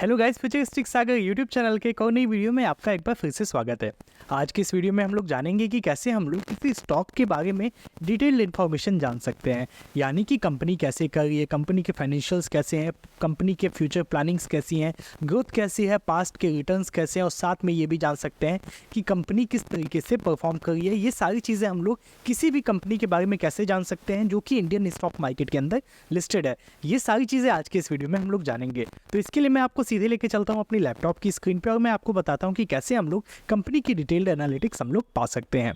Hello guys, futuristic सागर YouTube channel के एक और नई वीडियो में आपका एक बार फिर से स्वागत है। आज की इस वीडियो में हम लोग जानेंगे कि कैसे हम लोग किसी स्टॉक के बारे में डिटेल्ड इन्फॉर्मेशन जान सकते हैं, यानी कि कंपनी कैसे कर रही है, कंपनी के फाइनेंशियल्स कैसे हैं, कंपनी के फ्यूचर प्लानिंग्स कैसी हैं, ग्रोथ कैसी है, पास्ट के रिटर्न्स कैसे हैं और साथ में ये भी जान सकते हैं कि कंपनी किस तरीके से परफॉर्म कर रही है। ये सारी चीज़ें हम लोग किसी भी कंपनी के बारे में कैसे जान सकते हैं जो कि इंडियन स्टॉक मार्केट के अंदर लिस्टेड है। ये सारी चीज़ें आज के इस वीडियो में हम लोग जानेंगे। तो इसके लिए मैं आपको सीधे लेके चलता हूँ अपनी लैपटॉप की स्क्रीन पे और मैं आपको बताता हूँ कि कैसे हम लोग कंपनी की डिटेल्ड एनालिटिक्स हम लोग पा सकते हैं।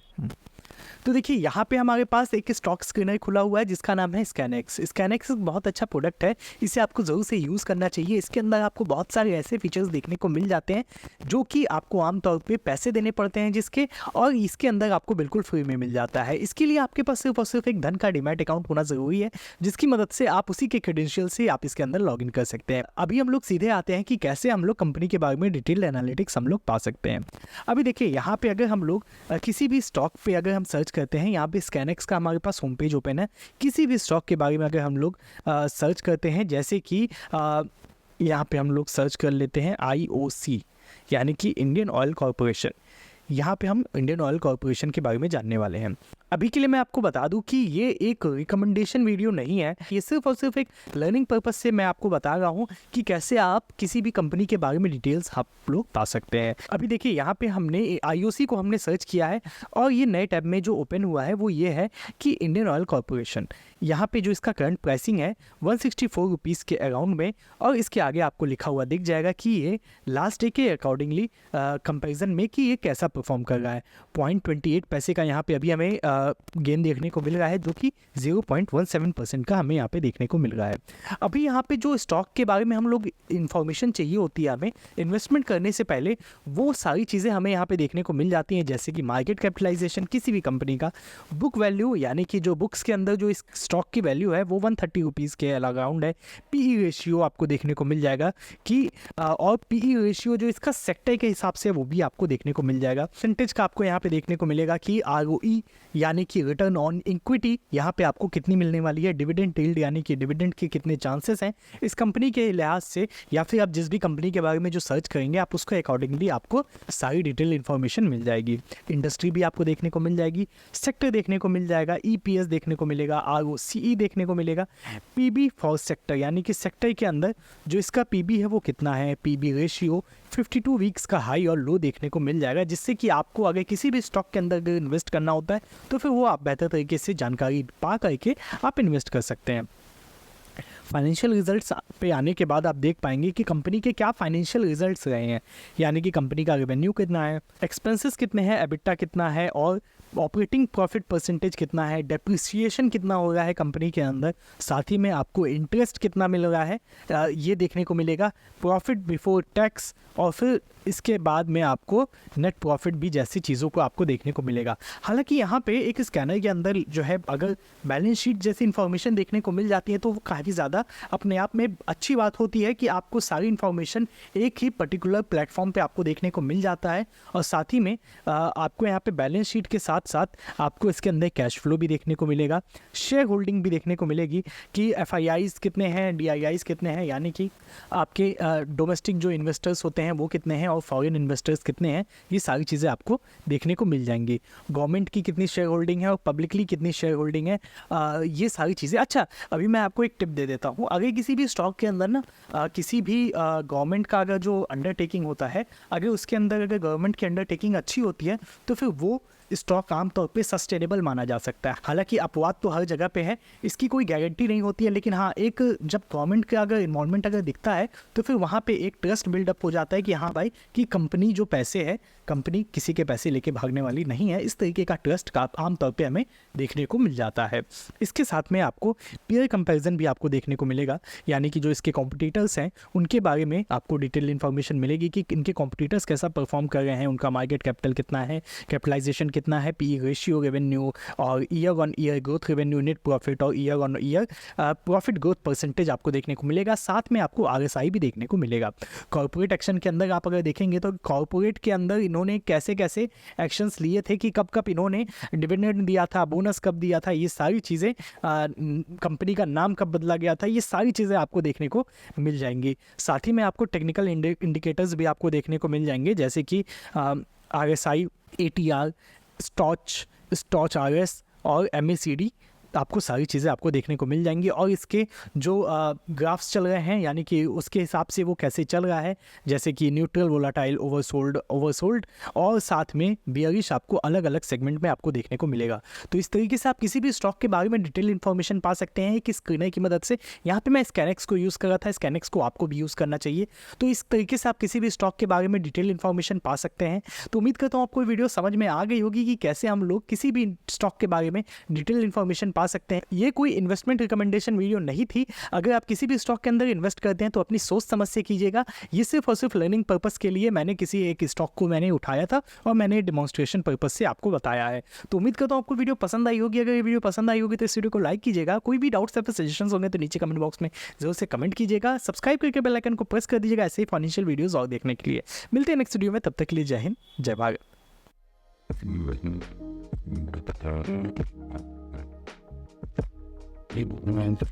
तो देखिए, यहाँ पे हमारे पास एक स्टॉक स्क्रीनर खुला हुआ है जिसका नाम है स्कैनएक्स। स्कैनएक्स एक बहुत अच्छा प्रोडक्ट है, इसे आपको ज़रूर से यूज़ करना चाहिए। इसके अंदर आपको बहुत सारे ऐसे फीचर्स देखने को मिल जाते हैं जो कि आपको आमतौर पे पैसे देने पड़ते हैं जिसके, और इसके अंदर आपको बिल्कुल फ्री में मिल जाता है। इसके लिए आपके पास सिर्फ और सिर्फ एक धन का डीमैट अकाउंट होना ज़रूरी है, जिसकी मदद से आप उसी के क्रेडेंशियल से आप इसके अंदर लॉगिन कर सकते हैं। अभी हम लोग सीधे आते हैं कि कैसे हम लोग कंपनी के बारे में डिटेल्ड एनालिटिक्स हम लोग पा सकते हैं। अभी देखिए, यहाँ पे अगर हम लोग किसी भी स्टॉक पे अगर हम सर्च करते हैं, यहाँ पे स्कैनएक्स का हमारे पास होम पेज ओपन है। किसी भी स्टॉक के बारे में अगर हम लोग सर्च करते हैं, जैसे कि यहाँ पे हम लोग सर्च कर लेते हैं IOC, यानी कि इंडियन ऑयल कॉरपोरेशन। यहाँ पे हम इंडियन ऑयल कॉरपोरेशन के बारे में जानने वाले हैं। अभी के लिए मैं आपको बता दूं कि ये एक रिकमेंडेशन वीडियो नहीं है, ये सिर्फ और सिर्फ एक लर्निंग पर्पस से मैं आपको बता रहा हूँ कि कैसे आप किसी भी कंपनी के बारे में डिटेल्स आप लोग पा सकते हैं। अभी देखिए, यहाँ पे हमने IOC को हमने सर्च किया है और ये नए टैब में जो ओपन हुआ है वो ये है कि इंडियन ऑयल कॉरपोरेशन। यहाँ पे जो इसका करंट प्राइसिंग है 164 रुपीज़ के अराउंड में, और इसके आगे आपको लिखा हुआ दिख जाएगा कि ये लास्ट डे के अकॉर्डिंगली कंपेरिजन में कि ये कैसा परफॉर्म कर रहा है। 0.28 पैसे का यहाँ पे अभी हमें गेन देखने को मिल रहा है, जो कि 0.17% का हमें यहाँ पे देखने को मिल रहा है। अभी यहाँ पे जो स्टॉक के बारे में हम लोग इन्फॉर्मेशन चाहिए होती है हमें इन्वेस्टमेंट करने से पहले, वो सारी चीज़ें हमें यहाँ पे देखने को मिल जाती हैं, जैसे कि मार्केट कैपिटलाइजेशन किसी भी कंपनी का, बुक वैल्यू यानी कि जो बुक्स के अंदर जो इस स्टॉक की वैल्यू है वो 130 रुपीज़ के अराउंड है। PE रेशियो आपको देखने को मिल जाएगा कि और PE रेशियो जो इसका सेक्टर के हिसाब से वो भी आपको देखने को मिल जाएगा। परसेंटेज का आपको यहाँ पे देखने को मिलेगा कि ROE यानी कि रिटर्न ऑन इक्विटी यहाँ पे आपको कितनी मिलने वाली है, डिविडेंड यील्ड यानी कि डिविडेंड के कितने चांसेस हैं इस कंपनी के लिहाज से, या फिर आप जिस भी कंपनी के बारे में जो सर्च करेंगे आप उसको अकॉर्डिंगली आपको सारी डिटेल इन्फॉर्मेशन मिल जाएगी। इंडस्ट्री भी आपको देखने को मिल जाएगी, सेक्टर देखने को मिल जाएगा, EPS देखने को मिलेगा, ROCE देखने को मिलेगा, PB फॉर सेक्टर यानी कि सेक्टर के अंदर जो इसका PB है वो कितना है, PB रेशियो 52 वीक्स का हाई और लो देखने को मिल जाएगा, जिससे कि आपको अगर किसी भी स्टॉक के अंदर अगर इन्वेस्ट करना होता है तो फिर वो आप बेहतर तरीके से जानकारी पा करके आप इन्वेस्ट कर सकते हैं। फाइनेंशियल रिजल्ट्स पे आने के बाद आप देख पाएंगे कि कंपनी के क्या फाइनेंशियल रिजल्ट्स रहे हैं, यानी कि कंपनी का रेवेन्यू कितना है, एक्सपेंसेस कितने हैं, एबिटा कितना है और ऑपरेटिंग प्रॉफिट परसेंटेज कितना है, डेप्रिसिएशन कितना हो रहा है कंपनी के अंदर, साथ ही में आपको इंटरेस्ट कितना मिल रहा है ये देखने को मिलेगा, प्रॉफिट बिफोर टैक्स, और फिर इसके बाद में आपको नेट प्रॉफिट भी जैसी चीज़ों को आपको देखने को मिलेगा। हालांकि यहाँ पे एक स्कैनर के अंदर जो है अगर बैलेंस शीट जैसी इन्फॉर्मेशन देखने को मिल जाती है तो वो काफ़ी ज़्यादा अपने आप में अच्छी बात होती है कि आपको सारी इन्फॉर्मेशन एक ही पर्टिकुलर प्लेटफॉर्म पे आपको देखने को मिल जाता है, और साथ ही में आपको यहाँ पे बैलेंस शीट के साथ साथ आपको इसके अंदर कैश फ्लो भी देखने को मिलेगा, शेयर होल्डिंग भी देखने को मिलेगी कि FIIs कितने हैं, DIIs कितने हैं, यानी कि आपके डोमेस्टिक जो इन्वेस्टर्स होते हैं वो कितने हैं और फॉरेन इन्वेस्टर्स कितने हैं, ये सारी चीज़ें आपको देखने को मिल जाएंगी। गवर्नमेंट की कितनी शेयर होल्डिंग है और पब्लिकली कितनी शेयर होल्डिंग है, ये सारी चीज़ें। अच्छा, अभी मैं आपको एक टिप दे देता हूँ, अगर किसी भी स्टॉक के अंदर ना किसी भी गवर्नमेंट का अगर जो अंडरटेकिंग होता है, अगर उसके अंदर अगर गवर्नमेंट की अंडरटेकिंग अच्छी होती है तो फिर वो स्टॉक आमतौर पे सस्टेनेबल माना जा सकता है। हालांकि अपवाद तो हर जगह पे है, इसकी कोई गारंटी नहीं होती है, लेकिन हाँ, एक जब गवर्नमेंट का अगर इन्वॉल्वमेंट अगर दिखता है तो फिर वहाँ पे एक ट्रस्ट बिल्डअप हो जाता है कि हाँ भाई, कि कंपनी जो पैसे है, कंपनी किसी के पैसे लेके भागने वाली नहीं है, इस तरीके का ट्रस्ट का आमतौर पे हमें देखने को मिल जाता है। इसके साथ में आपको पीयर कंपैरिजन भी आपको देखने को मिलेगा, यानी कि जो इसके कॉम्पिटिटर्स हैं उनके बारे में आपको डिटेल इन्फॉर्मेशन मिलेगी कि इनके कॉम्पिटिटर्स कैसा परफॉर्म कर रहे हैं, उनका मार्केट कैपिटल कितना है, कैपिटलाइजेशन कितना है, पी रेशियो रेवेन्यू और year on year growth revenue, net profit और year on year profit growth percentage आपको देखने को मिलेगा। साथ में आपको RSI भी देखने को मिलेगा। कॉर्पोरेट एक्शन के अंदर आप अगर देखेंगे तो कॉर्पोरेट के अंदर इन्होंने कैसे कैसे एक्शंस लिए थे कि कब कब इन्होंने डिविडेंड दिया था, बोनस कब दिया था, ये सारी चीज़ें, कंपनी का नाम कब बदला गया था, ये सारी चीज़ें आपको देखने को मिल जाएंगी। साथ ही में आपको टेक्निकल इंडिकेटर्स भी आपको देखने को मिल जाएंगे, जैसे कि RSI, ATR, स्टॉच RS और MACD, आपको सारी चीज़ें आपको देखने को मिल जाएंगी। और इसके जो ग्राफ्स चल रहे हैं, यानी कि उसके हिसाब से वो कैसे चल रहा है, जैसे कि न्यूट्रल, वोलाटाइल, ओवरसोल्ड और साथ में बियरिश, आपको अलग अलग सेगमेंट में आपको देखने को मिलेगा। तो इस तरीके से आप किसी भी स्टॉक के बारे में डिटेल इन्फॉर्मेशन पा सकते हैं कि स्क्रीनर की मदद से। यहाँ पे मैं स्कैनेक्स को यूज़ कर रहा था, स्कैनेक्स को आपको भी यूज़ करना चाहिए। तो इस तरीके से आप किसी भी स्टॉक के बारे में डिटेल इन्फॉर्मेशन पा सकते हैं। तो उम्मीद करता हूँ आपको वीडियो समझ में आ गई होगी कि कैसे हम लोग किसी भी स्टॉक के बारे में डिटेल इन्फॉर्मेशन पा सकते हैं। ये कोई इन्वेस्टमेंट रिकमेंडेशन वीडियो नहीं थी। अगर आप किसी भी स्टॉक के अंदर इन्वेस्ट करते हैं तो अपनी सोच समझ से कीजिएगा। ये सिर्फ और सिर्फ लर्निंग पर्पस के लिए मैंने किसी एक स्टॉक को मैंने उठाया था और मैंने डेमोन्स्ट्रेशन पर्पस से आपको बताया है। तो उम्मीद करता हूँ आपको वीडियो पसंद आई होगी। अगर ये वीडियो पसंद आई होगी तो इस वीडियो को लाइक कीजिएगा। कोई भी डाउट्स या फिर सजेशंस होंगे तो नीचे कमेंट बॉक्स में जरूर से कमेंट कीजिएगा। सब्सक्राइब करके बेल आइकन को प्रेस कर दीजिएगा ऐसे ही फाइनेंशियल वीडियोस और देखने के लिए। मिलते हैं नेक्स्ट वीडियो में, तब तक के लिए जय हिंद, जय भारत। People demand to